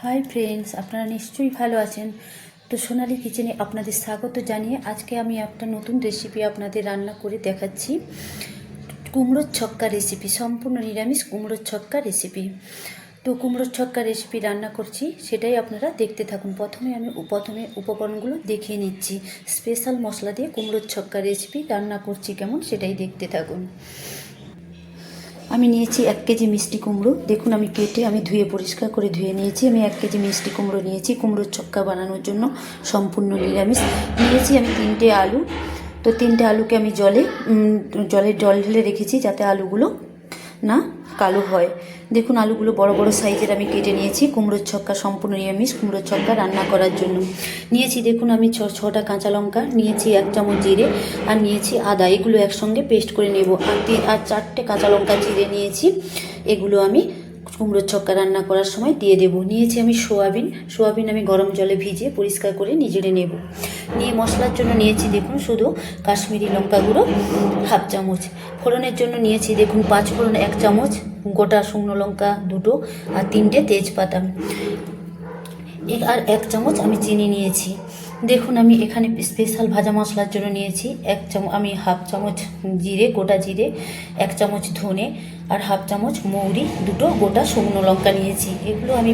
Hi friends, আপনারা নিশ্চয়ই ভালো আছেন। তো সোনালি কিচেনে আপনাদের স্বাগত জানিয়ে আজকে আমি একটা নতুন রেসিপি আপনাদের রান্না করে দেখাচ্ছি। কুমড়োর ছক্কা রেসিপি, সম্পূর্ণ নিরামিষ কুমড়োর ছক্কা রেসিপি। তো কুমড়োর ছক্কা রেসিপি রান্না করছি, সেটাই আপনারা দেখতে থাকুন। প্রথমে উপকরণগুলো দেখিয়ে নিচ্ছি। স্পেশাল মশলা দিয়ে কুমড়োর ছক্কা রেসিপি রান্না করছি কেমন, সেটাই দেখতে থাকুন। আমি নিয়েছি 1 কেজি মিষ্টি কুমড়ো। দেখুন, আমি কেটে ধুয়ে পরিষ্কার করে ধুয়ে নিয়েছি। আমি 1 কেজি মিষ্টি কুমড়ো নিয়েছি কুমড়োর ছক্কা বানানোর জন্য, সম্পূর্ণ নিরামিষ। নিয়েছি আমি 3টে আলু। তো 3টে আলুকে আমি জল ঢেলে রেখেছি যাতে আলুগুলো না কালো হয়। দেখুন, আলুগুলো বড় বড় সাইজের আমি কেটে নিয়েছি কুমড়োর ছক্কা, সম্পূর্ণ নিরামিষ কুমড়োর ছক্কা রান্না করার জন্য। নিয়েছি দেখুন আমি 6টা কাঁচা লঙ্কা, নিয়েছি 1 চামচ জিরে, আর নিয়েছি আদা। এগুলো একসঙ্গে পেস্ট করে নেব। আর 4টে কাঁচা লঙ্কা চিড়ে নিয়েছি, এগুলো আমি কুমড়োর ছক্কা রান্না করার সময় দিয়ে দেব। নিয়েছি আমি সোয়াবিন আমি গরম জলে ভিজিয়ে পরিষ্কার করে নিজেরে নেব। নিয়ে মশলার জন্য নিয়েছি দেখুন শুধু কাশ্মীরি লঙ্কা গুঁড়ো 1/2 চামচ। ফোড়নের জন্য নিয়েছি দেখুন 5 ফোড়ন 1 চামচ, গোটা শুকনো লঙ্কা 2টো, আর 3টে তেজপাতা, আর 1 চামচ আমি চিনি নিয়েছি। দেখুন, আমি এখানে স্পেশাল ভাজা মশলার জন্য নিয়েছি 1 চামচ, আমি 1/2 চামচ জিরে, গোটা জিরে, 1 চামচ ধনে, আর 1/2 চামচ মৌরি, 2টো গোটা শুকনো লঙ্কা নিয়েছি। এগুলো আমি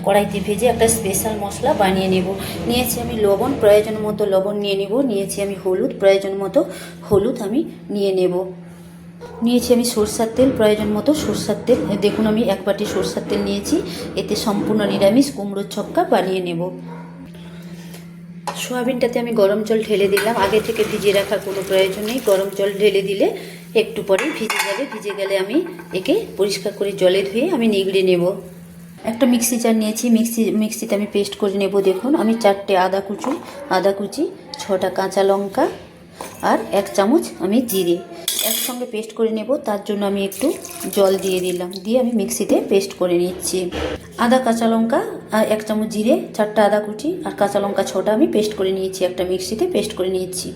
কড়াইতে ভেজে একটা স্পেশাল মশলা বানিয়ে নেব। নিয়েছি আমি লবণ, প্রয়োজন মতো লবণ নিয়ে নেব। নিয়েছি আমি হলুদ, প্রয়োজন মতো হলুদ আমি নিয়ে নেব। নিয়েছি আমি সরষার তেল, প্রয়োজন মতো সরষার তেল। দেখুন, আমি 1 বাটি সরষার তেল নিয়েছি। এতে সম্পূর্ণ নিরামিষ কুমড়োর ছক্কা বানিয়ে নেব। সোয়াবিনটাতে আমি গরম জল ঢেলে দিলাম। আগে থেকে ভিজিয়ে রাখার কোনো প্রয়োজন নেই। গরম জল ঢেলে দিলে একটু পরেই ভিজে যাবে। ভিজে গেলে আমি একে পরিষ্কার করে জলে ধুয়ে আমি নিগড়ে নেব। একটা মিক্সি জার নিয়েছি, মিক্সিতে আমি পেস্ট করে নেব। দেখুন, আমি 4টে আদা কুচি, 6টা কাঁচা লঙ্কা, আর 1 চামচ আমি জিরে একসঙ্গে পেস্ট করে নেব। তার জন্য আমি একটু জল দিয়ে দিলাম, দিয়ে আমি মিক্সিতে পেস্ট করে নিচ্ছি। আদা, কাঁচা লঙ্কা, আর 1 চামচ জিরে, 4টা আদা কুচি, আর কাঁচা লঙ্কা 6টা আমি পেস্ট করে নিয়েছি, একটা মিক্সিতে পেস্ট করে নিয়েছি।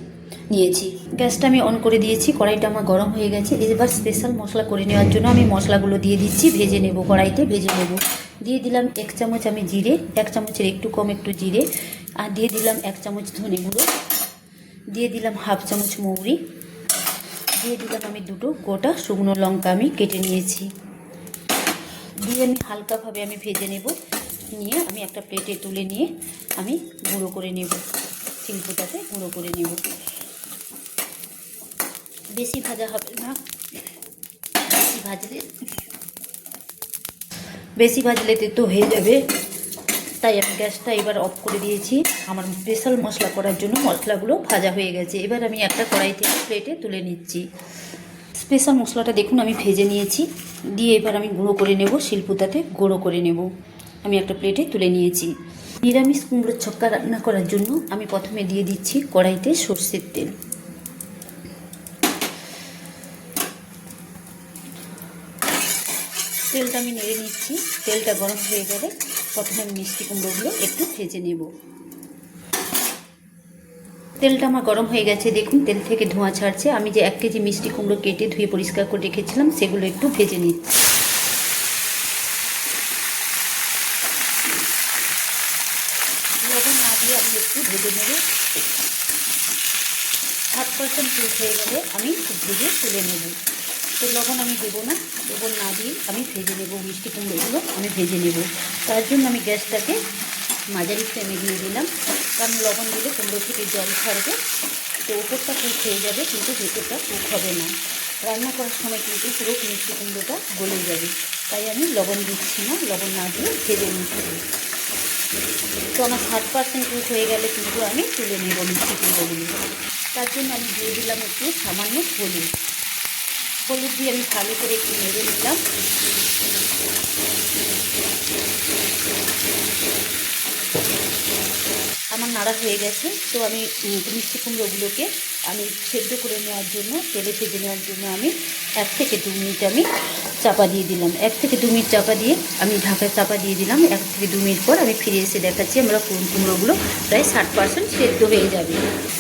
গ্যাসটা আমি অন করে দিয়েছি। কড়াইটা আমার গরম হয়ে গেছে। এবার স্পেশাল মশলা করে নেওয়ার জন্য আমি মশলাগুলো দিয়ে দিচ্ছি, ভেজে নেব, কড়াইতে ভেজে নেব। দিয়ে দিলাম 1 চামচ আমি জিরে, 1 চামচের একটু কম একটু জিরে, আর দিয়ে দিলাম 1 চামচ ধনে গুঁড়ো, দিয়ে দিলাম 1/2 চামচ মৌরি, দিয়ে দিলাম আমি 2টো গোটা শুকনো লঙ্কা আমি কেটে নিয়েছি। দিয়ে আমি হালকাভাবে আমি ভেজে নেব। নিয়ে আমি একটা প্লেটে তুলে নিয়ে আমি গুঁড়ো করে নেব, শিলনোড়াতে গুঁড়ো করে নেব। বেশি ভাজা হবে না, বেশি ভাজলে তো হয়ে যাবে। তাই আমি গ্যাসটা এবার অফ করে দিয়েছি। আমার স্পেশাল মশলা করার জন্য মশলাগুলো ভাজা হয়ে গেছে। এবার আমি একটা কড়াই থেকে প্লেটে তুলে নিচ্ছি। স্পেশাল মশলাটা দেখুন আমি ভেজে নিয়েছি। দিয়ে এবার আমি গুঁড়ো করে নেব, শিলনোড়াতে গুঁড়ো করে নেব। আমি একটা প্লেটে তুলে নিয়েছি। নিরামিষ কুমড়োর ছক্কা রান্না করার জন্য আমি প্রথমে দিয়ে দিচ্ছি কড়াইতে সরষের তেল। তেলটা আমি নেড়ে নিচ্ছি। তেলটা গরম হয়ে গেলে প্রথমে আমি মিষ্টি কুমড়োগুলো একটু ভেজে নেব। তেলটা আমার গরম হয়ে গেছে। দেখুন, তেল থেকে ধোঁয়া ছাড়ছে। আমি যে 1 কেজি মিষ্টি কুমড়ো কেটে ধুয়ে পরিষ্কার করে রেখেছিলাম, সেগুলো একটু ভেজে নিচ্ছি। লবণ না দিয়ে আমি একটু ভেজে নেব। 60% কুক হয়ে গেলে আমি ভেজে তুলে নেব। তো লবণ আমি দেবো না, লবণ না দিয়ে আমি ভেজে নেব। মিষ্টি কুমড়োগুলো আমি ভেজে নেব। তার জন্য আমি গ্যাসটাকে মাঝারি ফ্লেমে দিয়ে দিলাম, কারণ লবণ দিলে কুমড়ো থেকে জল ছাড়বে। তো উপরটা কুক হয়ে যাবে, কিন্তু ভেতরটা কুক হবে না। রান্না করার সময় কিন্তু পুরো মিষ্টি কুমড়োটা গলে যাবে। তাই আমি লবণ দিচ্ছি না, লবণ না দিয়ে ভেজে নিচ্ছি। তো আমার 60% কুক হয়ে গেলে কিন্তু আমি তুলে নেব মিষ্টি কুমড়োগুলো। তার জন্য আমি দিয়ে দিলাম একটু সামান্য হলুদ দিয়ে আমি ভালো করে একটু নেড়ে নিলাম। আমার নাড়া হয়ে গেছে। তো আমি মিষ্টি কুমড়োগুলোকে আমি সেদ্ধ করে নেওয়ার জন্য, তেলে ভেজে নেওয়ার জন্য আমি 1 থেকে 2 মিনিট আমি চাপা দিয়ে দিলাম। 1 থেকে 2 মিনিট চাপা দিয়ে আমি ঢাকায় চাপা দিয়ে দিলাম। 1 থেকে 2 মিনিট পর আমি ফিরে এসে দেখাচ্ছি আমরা কুমড়োগুলো প্রায় 60% সেদ্ধ হয়ে যাবে।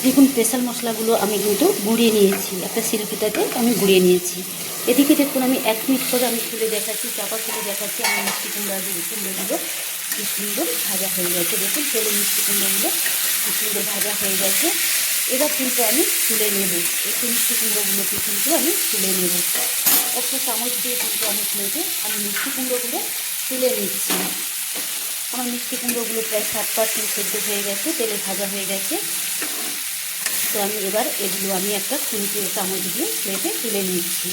দেখুন, স্পেশাল মশলাগুলো আমি কিন্তু গুঁড়িয়ে নিয়েছি, একটা শিলনোড়াতে আমি গুঁড়িয়ে নিয়েছি। এদিকে দেখুন, আমি 1 মিনিট পরে আমি খুলে দেখাচ্ছি, চাপা খুলে দেখাচ্ছি আমার মিষ্টি কুমড়োগুলো কি সুন্দর ভাজা হয়ে গেছে। দেখুন তেলে মিষ্টি কুমড়োগুলো কি সুন্দর ভাজা হয়ে গেছে। এবার কিন্তু আমি তুলে নেব, একটু মিষ্টি কুমড়োগুলোকে কিন্তু আমি তুলে নেব। একটা চামচ দিয়ে কিন্তু আমি ভেজে আমি মিষ্টি কুমড়োগুলো তুলে নিচ্ছি। আমার মিষ্টি কুমড়োগুলো প্রায় 60% সেদ্ধ হয়ে গেছে, তেলে ভাজা হয়ে গেছে। তো আমি এবার এগুলো আমি একটা খুন্তি চামচ দিয়ে প্লেটে তুলে নিচ্ছি।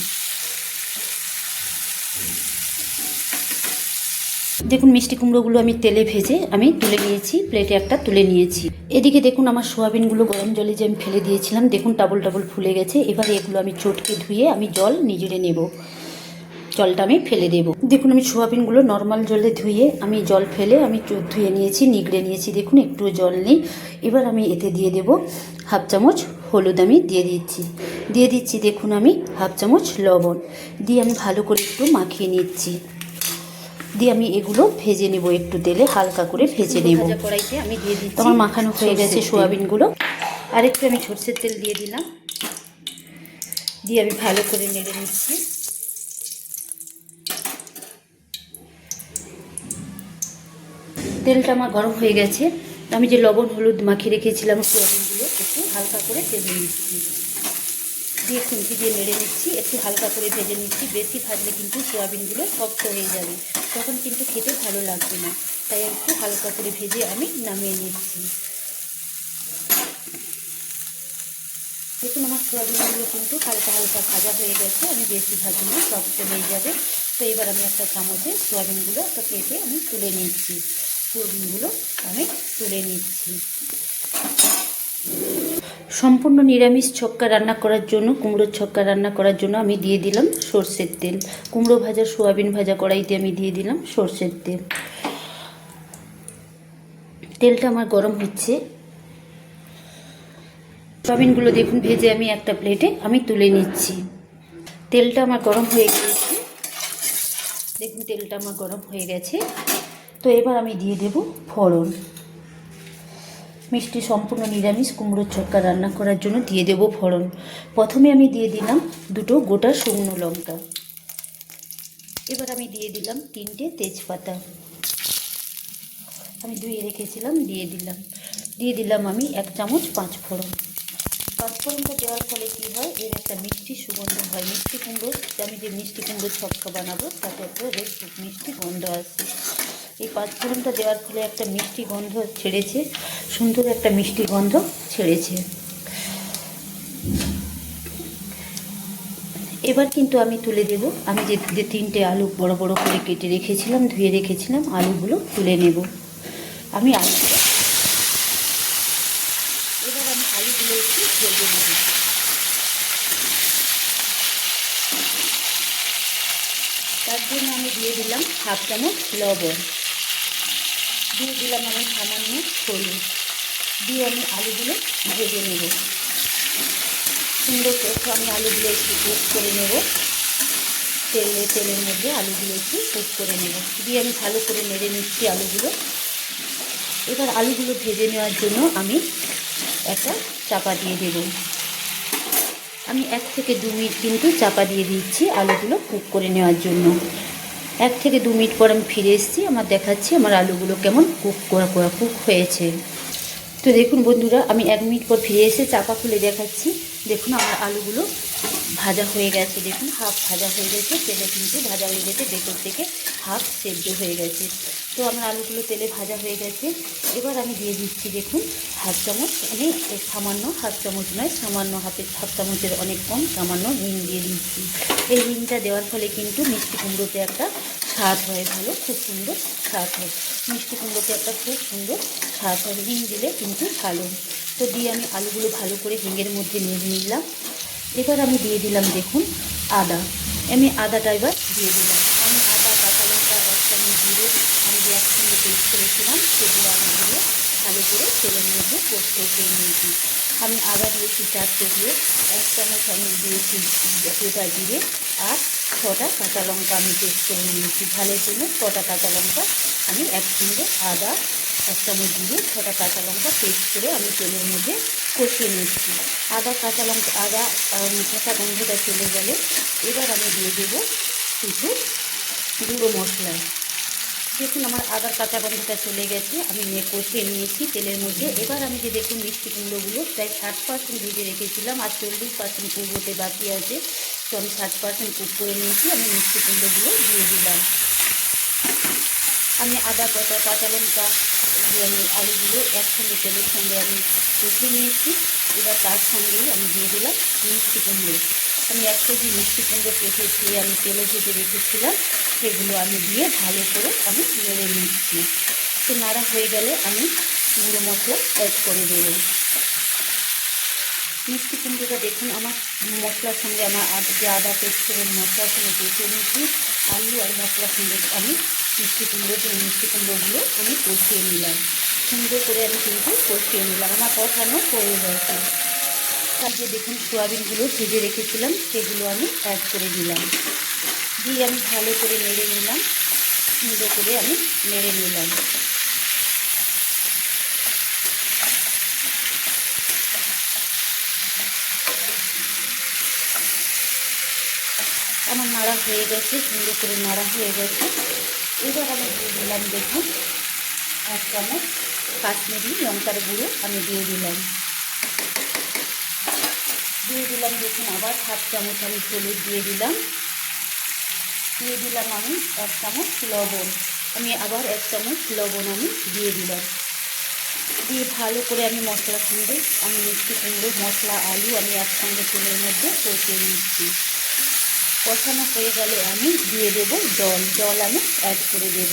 দেখুন মিষ্টি কুমড়োগুলো আমি তেলে ভেজে আমি তুলে নিয়েছি, প্লেটে একটা তুলে নিয়েছি। এদিকে দেখুন আমার সোয়াবিনগুলো গরম জলে যে আমি ফেলে দিয়েছিলাম, দেখুন ডাবল ডাবল ফুলে গেছে। এবারে এগুলো আমি চটকে ধুয়ে আমি জল নিগড়ে নেব, জলটা আমি ফেলে দেব। দেখুন আমি সোয়াবিনগুলো নর্মাল জলে ধুয়ে আমি জল ফেলে আমি ধুয়ে নিয়েছি, নিগড়ে নিয়েছি। দেখুন একটু জল নেই। এবার আমি এতে দিয়ে দেব হাফ চামচ হলুদ, আমি দিয়ে দিচ্ছি। দেখুন আমি হাফ চামচ লবণ দিয়ে আমি ভালো করে একটু মাখিয়ে নিচ্ছি। দিয়ে আমি এগুলো ভেজে নেব, একটু তেলে হালকা করে ভেজে নেব। কড়াইতে আমি দিয়ে দিচ্ছি। আমার মাখানো হয়ে গেছে সোয়াবিনগুলো। আর একটু আমি সরষের তেল দিয়ে দিলাম, দিয়ে আমি ভালো করে নেড়ে নিচ্ছি। তেলটা আমার গরম হয়ে গেছে। আমি যে লবণ হলুদ মাখিয়ে রেখেছিলাম সোয়াবিনগুলো একটু হালকা করে ভেজে নিচ্ছি, দিয়ে খুন্তি দিয়ে নেড়ে নিচ্ছি। একটু হালকা করে ভেজে নিচ্ছি, বেশি ভাজলে কিন্তু সোয়াবিনগুলো শক্ত হয়ে যাবে, তখন কিন্তু খেতে ভালো লাগবে না। তাই একটু হালকা করে ভেজে আমি নামিয়ে নিচ্ছি। দেখুন আমার সোয়াবিনগুলো কিন্তু হালকা হালকা ভাজা হয়ে গেছে, আমি বেশি ভাজি না, শক্ত হয়ে যাবে। তো এবার আমি একটা চামচে সোয়াবিনগুলো একটা প্লেটে আমি তুলে নিচ্ছি। সোয়াবিনগুলো আমি তুলে নিচ্ছি। সম্পূর্ণ নিরামিষ ছক্কা রান্না করার জন্য, কুমড়োর ছক্কা রান্না করার জন্য আমি দিয়ে দিলাম সরষের তেল। কুমড়ো ভাজা সোয়াবিন ভাজা কড়াইতে আমি দিয়ে দিলাম সরষের তেল। তেলটা আমার গরম হচ্ছে। সোয়াবিনগুলো দেখুন ভেজে আমি একটা প্লেটে আমি তুলে নিচ্ছি। তেলটা আমার গরম হয়ে গেছে। দেখুন তেলটা আমার গরম হয়ে গেছে। তো এবার আমি দিয়ে দেব ফোড়ন। মিষ্টি সম্পূর্ণ নিরামিষ কুমড়োর ছক্কা রান্না করার জন্য দিয়ে দেব ফোড়ন। প্রথমে আমি দিয়ে দিলাম দুটো গোটা শুকনো লঙ্কা। এবার আমি দিয়ে দিলাম 3টে তেজপাতা, আমি ধুয়ে রেখেছিলাম, দিয়ে দিলাম আমি 1 চামচ পাঁচফোড়ন। পাঁচফোড়নটা দেওয়ার ফলে কী হয়, এর একটা মিষ্টি সুগন্ধ হয়। মিষ্টি কুমড়ো, আমি যে মিষ্টি কুমড়োর ছক্কা বানাবো তাতে একটা বেশ মিষ্টি গন্ধ আসে। এই পাঁচফোড়নটা দেওয়ার ফলে একটা মিষ্টি গন্ধ ছেড়েছে, সুন্দর একটা মিষ্টি গন্ধ ছেড়েছে। এবার কিন্তু আমি তুলে দেব, আমি যে 3টে আলু বড় বড় করে কেটে রেখেছিলাম, ধুয়ে রেখেছিলাম, আলুগুলো তুলে নেব। আমি আলুগুলো একটু ভেজে নেব। তার জন্য আমি দিয়ে দিলাম হাফ চামচ লবণ, দিয়ে দিলাম আমি সামান্য হলুদ, দিয়ে আমি আলুগুলো ভেজে নেব। সুন্দর করে আমি আলুগুলো একটু কুক করে নেব। তেলের মধ্যে আলুগুলো একটু কুক করে নেব, দিয়ে আমি ভালো করে নেড়ে নিচ্ছি আলুগুলো। এবার আলুগুলো ভেজে নেওয়ার জন্য আমি একটা চাপা দিয়ে দেব। আমি 1 থেকে 2 মিনিট কিন্তু চাপা দিয়ে দিচ্ছি আলুগুলো কুক করে নেওয়ার জন্য। 1 থেকে 2 মিনিট পর আমি ফিরে এসেছি, আমার দেখাচ্ছি আমার আলুগুলো কেমন কুক হয়েছে। তো দেখুন বন্ধুরা, আমি 1 মিনিট পর ফিরে এসে চাপা খুলে দেখাচ্ছি। দেখুন আমার আলুগুলো ভাজা হয়ে গেছে, দেখুন হাফ ভাজা হয়ে গেছে, তেলে কিন্তু ভাজা হয়ে গেছে, ভেতর থেকে হাফ সেদ্ধ হয়ে গেছে। তো আমার আলুগুলো তেলে ভাজা হয়ে গেছে। এবার আমি দিয়ে দিচ্ছি দেখুন হাফ চামচ, আমি সামান্য, হাফ চামচ নয়, সামান্য, হাফ চামচের অনেক কম, সামান্য হিং দিয়ে দিচ্ছি। এই হিংটা দেওয়ার ফলে কিন্তু মিষ্টি কুমড়োতে একটা স্বাদ হয় ভালো, খুব সুন্দর স্বাদ হয়। মিষ্টি কুমড়োতে একটা খুব সুন্দর স্বাদ হয়, হিং দিলে কিন্তু ভালো। তো দিয়ে আমি আলুগুলো ভালো করে হিঙের মধ্যে নেড়ে নিলাম। এবার আমি দিয়ে দিলাম দেখুন আদা, আমি আদাটা এবার দিয়ে দিলাম। আমি আদা, কাঁচা লঙ্কা, এক চামচ জিরে আমি যে একসঙ্গে পেস্ট করেছিলাম সেগুলো আমি দিয়ে ভালো করে তেলের মধ্যে কষিয়ে নিয়েছি। আমি আদা দিয়েছি 4 টুকরো, 1 চামচ আমি দিয়েছি গোটা জিরে, আর 6টা কাঁচা লঙ্কা আমি পেস্ট করে নিয়েছি ঝালের জন্য। 6টা কাঁচা লঙ্কা আমি একসঙ্গে, আদা, 1 চামচ জিরে, 6টা কাঁচা লঙ্কা পেস্ট করে আমি তেলের মধ্যে কষিয়ে নিচ্ছি। আদা কাঁচা গন্ধটা চলে গেলে এবার আমি দিয়ে দেবো কিছু গুঁড়ো মশলা। দেখুন আমার আদার কাঁচা গন্ধটা চলে গেছে, আমি কষিয়ে নিয়েছি তেলের মধ্যে। এবার আমি যে দেখুন মিষ্টি কুমড়োগুলো প্রায় 60% ভেজে রেখেছিলাম, আর 40% কুক হতে বাকি আছে। তো আমি 60% কুক করে নিয়েছি, আমি মিষ্টি কুমড়োগুলো দিয়ে দিলাম। আমি আদা বাটা কাঁচা লঙ্কা দিয়ে আমি আলুগুলো একসঙ্গে তেলের সঙ্গে আমি কষিয়ে নিয়েছি। এবার তার সঙ্গেই আমি দিয়ে দিলাম মিষ্টি কুমড়ো। আমি 1 কেজি মিষ্টি কুমড়ো কেটে ধুয়ে আমি তেলে ভেজে রেখেছিলাম, সেগুলো আমি দিয়ে ভালো করে আমি নেড়ে নিচ্ছি। তো নাড়া হয়ে গেলে আমি গুঁড়ো মশলা অ্যাড করে দেবো। মিষ্টি কুমড়োটা দেখুন আমার মশলার সঙ্গে আমার যে আদা পেস্ট করে মশলার সঙ্গে কষিয়ে নিয়েছি। আলু আর মশলার সঙ্গে আমি মিষ্টি কুমড়োগুলো আমি কষিয়ে নিলাম, সুন্দর করে আমি কিন্তু কষিয়ে নিলাম। আমার কষানো হয়ে গেছে। তার যে দেখুন সোয়াবিনগুলো ভেজে রেখেছিলাম সেগুলো আমি অ্যাড করে দিলাম, দিয়ে আমি ভালো করে নেড়ে নিলাম, সুন্দর করে আমি নেড়ে নিলাম। আমার নাড়া হয়ে গেছে, সুন্দর করে নাড়া হয়ে গেছে। এবার আমি দিয়ে দিলাম দেখুন 1 চামচ কাশ্মীরি লঙ্কার গুঁড়ো আমি দিয়ে দিলাম দেখুন আবার 1/2 চামচ আমি হলুদ দিয়ে দিলাম আমি 1 চামচ লবণ, আমি আবার 1 চামচ লবণ আমি দিয়ে দিলাম। দিয়ে ভালো করে আমি মশলার সঙ্গে আমি মিষ্টি কুমড়ো মশলা আলু আমি একসঙ্গে তেলের মধ্যে কষিয়ে নিচ্ছি। কষানো হয়ে গেলে আমি দিয়ে দেব জল আমি অ্যাড করে দেব।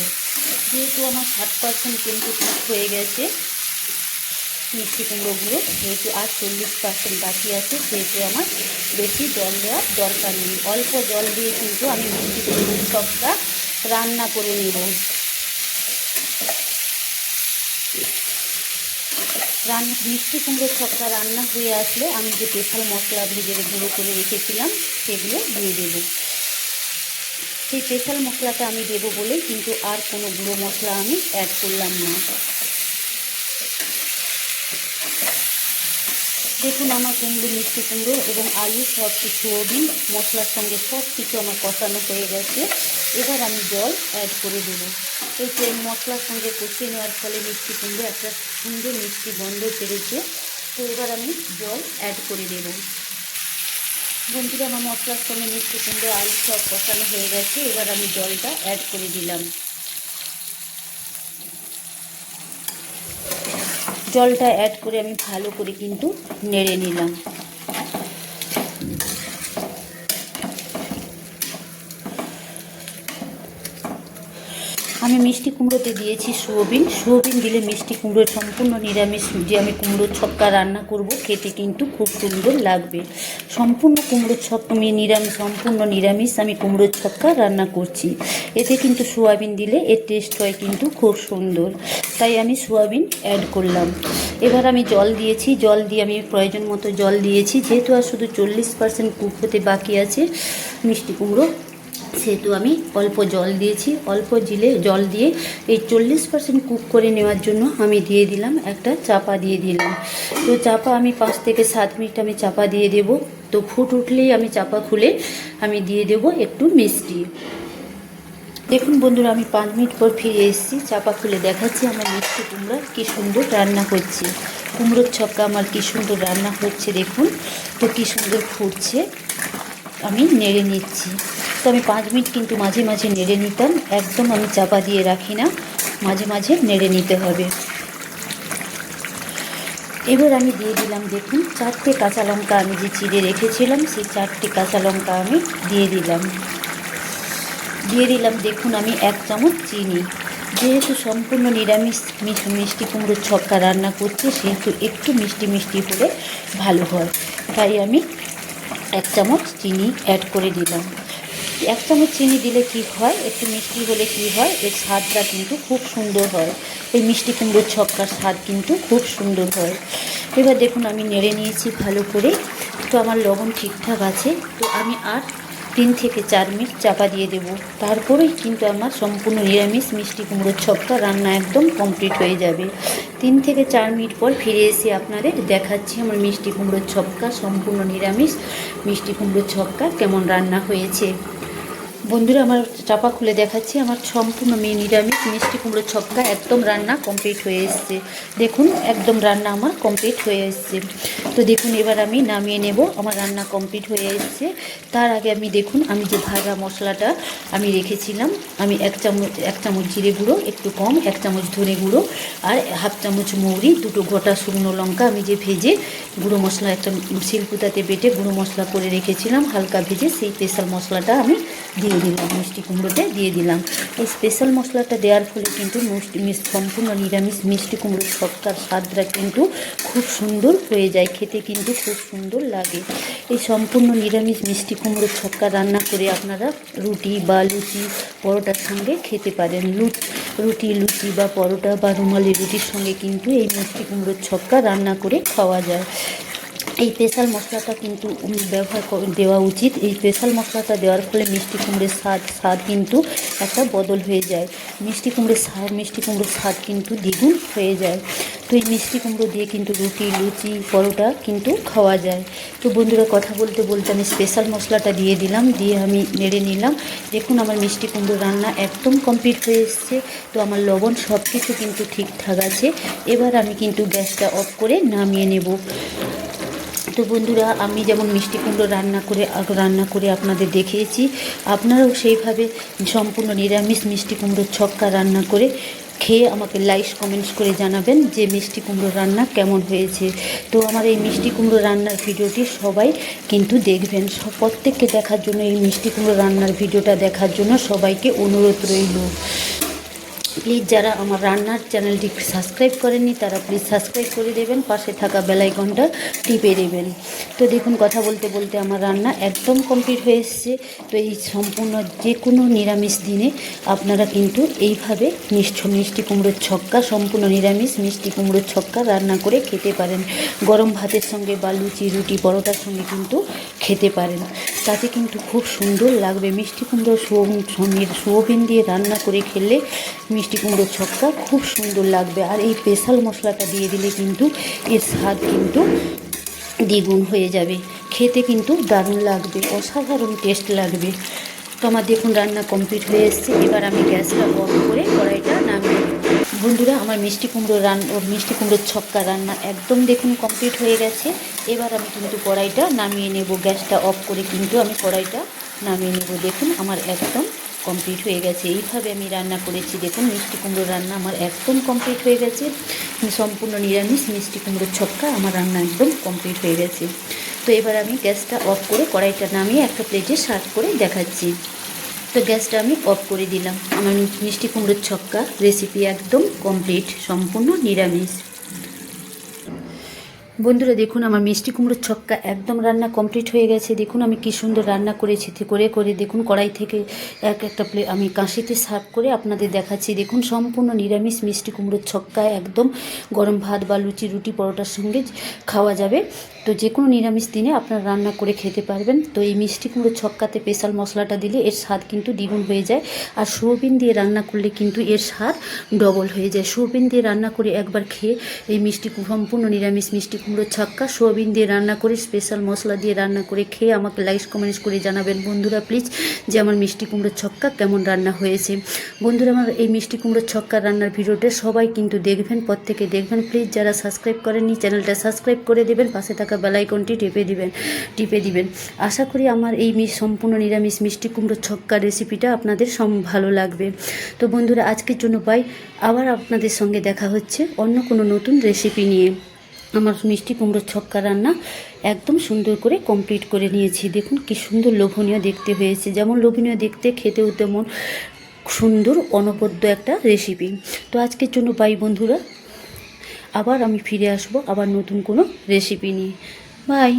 যেহেতু আমার 60% কিন্তু কুক হয়ে গেছে মিষ্টি কুমড়োগুলো, যেহেতু আর 40% বাকি আছে, সেহেতু আমার বেশি জল দেওয়ার দরকার নেই। অল্প জল দিয়ে কিন্তু আমি মিষ্টি কুমড়োর সবটা রান্না করে নেব। মিষ্টি কুমড়োর ছক্কা রান্না হয়ে আসলে আমি যে স্পেশাল মশলা ভেজে গুঁড়ো করে রেখেছিলাম সেগুলো দিয়ে দেবো। সেই স্পেশাল মশলাটা আমি দেবো বলে কিন্তু আর কোনো গুঁড়ো মশলা আমি অ্যাড করলাম না। দেখুন আমার কুমড়ো মিষ্টি কুমড়ো এবং আলু সব কিছু সোয়াবিন মশলার সঙ্গে সব কিছু আমার কষানো হয়ে গেছে। এবার আমি জল অ্যাড করে দেবো। এই যে মশলার সঙ্গে কষিয়ে নেওয়ার ফলে মিষ্টি কুমড়ো একটা সুন্দর মিষ্টি গন্ধ বেড়েছে। তো এবার আমি জল অ্যাড করে দেবো। বন্ধুরা আমার মশলার সঙ্গে মিষ্টি কুমড়ো আলু সব কষানো হয়ে গেছে, এবার আমি জলটা অ্যাড করে দিলাম। জলটা অ্যাড করে আমি ভালো করে কিন্তু নেড়ে নিলাম। আমি মিষ্টি কুমড়োতে দিয়েছি সোয়াবিন দিলে মিষ্টি কুমড়োর সম্পূর্ণ নিরামিষ যে আমি কুমড়োর ছক্কা রান্না করব খেতে কিন্তু খুব সুন্দর লাগবে। সম্পূর্ণ নিরামিষ আমি কুমড়োর ছক্কা রান্না করছি। এতে কিন্তু সোয়াবিন দিলে এর টেস্ট হয় কিন্তু খুব সুন্দর, তাই আমি সোয়াবিন অ্যাড করলাম। এবার আমি জল দিয়ে আমি প্রয়োজন মতো জল দিয়েছি। যেহেতু আর শুধু 40% কুক হতে বাকি আছে মিষ্টি কুমড়ো, সেহেতু আমি অল্প জল দিয়েছি। অল্প জল দিয়ে এই 40% কুক করে নেওয়ার জন্য আমি দিয়ে দিলাম একটা চাপা দিয়ে দিলাম। তো চাপা আমি 5 থেকে 7 মিনিট আমি চাপা দিয়ে দেব। তো ফুট উঠলেই আমি চাপা খুলে আমি দিয়ে দেব একটু মিষ্টি। দেখুন বন্ধুরা আমি 5 মিনিট পর ফিরে এসেছি, চাপা খুলে দেখাচ্ছি আমার মিষ্টি কুমড়া কি সুন্দর রান্না হচ্ছে। কুমড়োর ছক্কা আমার কি সুন্দর রান্না হচ্ছে দেখুন, তো কি সুন্দর ফুটছে। আমি নেড়ে নিচ্ছি। তো আমি 5 মিনিট কিন্তু মাঝে মাঝে নেড়ে নিতাম, একদম আমি চাপা দিয়ে রাখি না, মাঝে মাঝে নেড়ে নিতে হবে। এবার আমি দিয়ে দিলাম দেখুন 4টে কাঁচা লঙ্কা আমি যে চিড়ে রেখেছিলাম, সেই 4টে কাঁচা লঙ্কা আমি দিয়ে দিলাম দেখুন আমি 1 চামচ চিনি। যেহেতু সম্পূর্ণ নিরামিষ মিষ্টি কুমড়োর ছক্কা রান্না করছি, সেহেতু একটু মিষ্টি হলে ভালো হয়, তাই আমি 1 চামচ চিনি অ্যাড করে দিলাম। 1 চামচ চিনি দিলে কি হয়, একটু মিষ্টি হলে কি হয়, এর স্বাদটা কিন্তু খুব সুন্দর হয়। এই মিষ্টি কুমড়োর ছক্কার স্বাদ কিন্তু খুব সুন্দর হয়। এবার দেখুন আমি নেড়ে নিয়েছি ভালো করে। তো আমার লবণ ঠিকঠাক আছে। তো আমি আর 3 থেকে 4 মিনিট চাপা দিয়ে দেব। তারপরেই কিন্তু আমার সম্পূর্ণ নিরামিষ মিষ্টি কুমড়োর ছক্কা রান্না একদম কমপ্লিট হয়ে যাবে। 3 থেকে 4 মিনিট পর ফিরে এসে আপনাদের দেখাচ্ছি আমার মিষ্টি কুমড়োর ছক্কা সম্পূর্ণ নিরামিষ মিষ্টি কুমড়োর ছক্কা কেমন রান্না হয়েছে। বন্ধুরা আমার চাপা খুলে দেখাচ্ছি, আমার সম্পূর্ণ নিরামিষ মিষ্টি কুমড়ো ছক্কা একদম রান্না কমপ্লিট হয়ে এসছে। দেখুন একদম রান্না আমার কমপ্লিট হয়ে এসছে। তো দেখুন এবার আমি নামিয়ে নেব, আমার রান্না কমপ্লিট হয়ে এসছে। তার আগে আমি দেখুন আমি যে ভাজা মশলাটা আমি রেখেছিলাম, আমি এক চামচ জিরে গুঁড়ো, একটু কম 1 চামচ ধনে গুঁড়ো আর 1/2 চামচ মৌরি, 2টো গোটা শুকনো লঙ্কা আমি যে ভেজে গুঁড়ো মশলা একটা শিলপুতাতে বেটে গুঁড়ো মশলা করে রেখেছিলাম হালকা ভেজে, সেই স্পেশাল মশলাটা আমি দিয়ে দিলাম, মিষ্টি কুমড়োতে দিয়ে দিলাম। এই স্পেশাল মশলাটা দেওয়ার ফলে কিন্তু সম্পূর্ণ নিরামিষ মিষ্টি কুমড়োর ছক্কার স্বাদটা কিন্তু খুব সুন্দর হয়ে যায়, খেতে কিন্তু খুব সুন্দর লাগে। এই সম্পূর্ণ নিরামিষ মিষ্টি কুমড়োর ছক্কা রান্না করে আপনারা রুটি বা লুচি পরোটার সঙ্গে খেতে পারেন। রুটি লুচি বা পরোটা বা রুমালি রুটির সঙ্গে কিন্তু এই মিষ্টি কুমড়োর ছক্কা রান্না করে খাওয়া যায়। এই স্পেশাল মশলাটা কিন্তু ব্যবহার দেওয়া উচিত। এই স্পেশাল মশলাটা দেওয়ার ফলে মিষ্টি কুমড়োর স্বাদ কিন্তু একটা বদল হয়ে যায়, মিষ্টি কুমড়োর স্বাদ কিন্তু দ্বিগুণ হয়ে যায়। তো এই মিষ্টি কুমড়ো দিয়ে কিন্তু রুটি লুচি পরোটা কিন্তু খাওয়া যায়। তো বন্ধুরা কথা বলতে বলতে আমি স্পেশাল মশলাটা দিয়ে দিলাম, দিয়ে আমি নেড়ে নিলাম। দেখুন আমার মিষ্টি কুমড়ো রান্না একদম কমপ্লিট হয়ে এসছে। তো আমার লবণ সব কিছু কিন্তু ঠিকঠাক আছে। এবার আমি কিন্তু গ্যাসটা অফ করে নামিয়ে নেব। তো বন্ধুরা আমি যেমন মিষ্টি কুমড়ো রান্না করে আপনাদের দেখিয়েছি, আপনারাও সেইভাবে সম্পূর্ণ নিরামিষ মিষ্টি কুমড়োর ছক্কা রান্না করে খেয়ে আমাকে লাইক কমেন্টস করে জানাবেন যে মিষ্টি কুমড়ো রান্না কেমন হয়েছে। তো আমার এই মিষ্টি কুমড়ো রান্নার ভিডিওটি সবাই কিন্তু দেখবেন, প্রত্যেককে দেখার জন্য এই মিষ্টি কুমড়ো রান্নার ভিডিওটা দেখার জন্য সবাইকে অনুরোধ রইল। প্লিজ যারা আমার রান্নার চ্যানেলটি সাবস্ক্রাইব করেননি তারা প্লিজ সাবস্ক্রাইব করে দেবেন, পাশে থাকা বেল আইকনটা টিপে দেবেন। তো দেখুন কথা বলতে বলতে আমার রান্না একদম কমপ্লিট হয়ে এসছে। তো এই সম্পূর্ণ যে কোনো নিরামিষ দিনে আপনারা কিন্তু এইভাবে মিষ্টি কুমড়োর ছক্কা, সম্পূর্ণ নিরামিষ মিষ্টি কুমড়োর ছক্কা রান্না করে খেতে পারেন। গরম ভাতের সঙ্গে বা লুচি রুটি পরোটার সঙ্গে কিন্তু খেতে পারেন, তাতে কিন্তু খুব সুন্দর লাগবে। মিষ্টি কুমড়ো সোয়াবিন দিয়ে রান্না করে খেলে মিষ্টি কুমড়োর ছক্কা খুব সুন্দর লাগবে। আর এই স্পেশাল মশলাটা দিয়ে দিলে কিন্তু এর স্বাদ কিন্তু দ্বিগুণ হয়ে যাবে, খেতে কিন্তু দারুণ লাগবে, অসাধারণ টেস্ট লাগবে। তো আমার দেখুন রান্না কমপ্লিট হয়ে এসছে। এবার আমি গ্যাসটা অফ করে কড়াইটা নামিয়ে নেব। বন্ধুরা আমার মিষ্টি কুমড়োর ছক্কা রান্না একদম দেখুন কমপ্লিট হয়ে গেছে। এবার আমি কিন্তু কড়াইটা নামিয়ে নেব, গ্যাসটা অফ করে কিন্তু আমি কড়াইটা নামিয়ে নেব। দেখুন আমার একদম কমপ্লিট হয়ে গেছে। এইভাবে আমি রান্না করেছি। দেখুন মিষ্টি কুমড়ো রান্না আমার একদম কমপ্লিট হয়ে গেছে। সম্পূর্ণ নিরামিষ মিষ্টি কুমড়োর ছক্কা আমার রান্না একদম কমপ্লিট হয়ে গেছে। তো এবার আমি গ্যাসটা অফ করে কড়াইটা নামিয়ে একটা প্লেটে সার্ভ করে দেখাচ্ছি। তো গ্যাসটা আমি অফ করে দিলাম। আমার মিষ্টি কুমড়োর ছক্কা রেসিপি একদম কমপ্লিট, সম্পূর্ণ নিরামিষ। বন্ধুরা দেখুন আমার মিষ্টি কুমড়োর ছক্কা একদম রান্না কমপ্লিট হয়ে গেছে। দেখুন আমি কি সুন্দর রান্না করেছি, করে দেখুন কড়াই থেকে একটা প্লেট আমি কাঁশিতে সার্ভ করে আপনাদের দেখাচ্ছি। দেখুন সম্পূর্ণ নিরামিষ মিষ্টি কুমড়োর ছক্কা একদম গরম ভাত বা রুটি পরোটার সঙ্গে খাওয়া যাবে। তো যে কোনো নিরামিষ দিনে আপনারা রান্না করে খেতে পারবেন। তো এই মিষ্টি কুমড়োর ছক্কাতে স্পেশাল মশলাটা দিলে এর স্বাদ কিন্তু দ্বিগুণ হয়ে যায়। আর সোয়াবিন দিয়ে রান্না করলে কিন্তু এর স্বাদ ডবল হয়ে যায়। সোয়াবিন দিয়ে রান্না করে একবার খেয়ে এই সম্পূর্ণ নিরামিষ মিষ্টি কুমড়োর ছক্কা সোয়াবিন দিয়ে রান্না করে স্পেশাল মশলা দিয়ে রান্না করে খেয়ে আমাকে লাইক কমেন্টস করে জানাবেন বন্ধুরা প্লিজ যে আমার মিষ্টি কুমড়োর ছক্কা কেমন রান্না হয়েছে। বন্ধুরা আমার এই মিষ্টি কুমড়োর ছক্কা রান্নার ভিডিওটা সবাই কিন্তু দেখবেন, প্রত্যেকে দেখবেন। প্লিজ যারা সাবস্ক্রাইব করেননি চ্যানেলটা সাবস্ক্রাইব করে দেবেন, পাশে থাকা বেল আইকনটি টিপে দিবেন। আশা করি আমার এই সম্পূর্ণ নিরামিষ মিষ্টি কুমড়োর ছক্কা রেসিপিটা আপনাদের ভালো লাগবে। তো বন্ধুরা আজকের জন্য বাই, আবার আপনাদের সঙ্গে দেখা হচ্ছে অন্য কোনো নতুন রেসিপি নিয়ে। আমার মিষ্টি কুমড়োর ছক্কা রান্না একদম সুন্দর করে কমপ্লিট করে নিয়েছি। দেখুন কি সুন্দর লোভনীয় দেখতে হয়েছে, যেমন লোভনীয় দেখতে খেতেও তেমন সুন্দর অনবদ্য একটা রেসিপি। তো আজকের জন্য বাই বন্ধুরা, আবার আমি ফিরে আসবো আবার নতুন কোনো রেসিপি নিয়ে। বাই।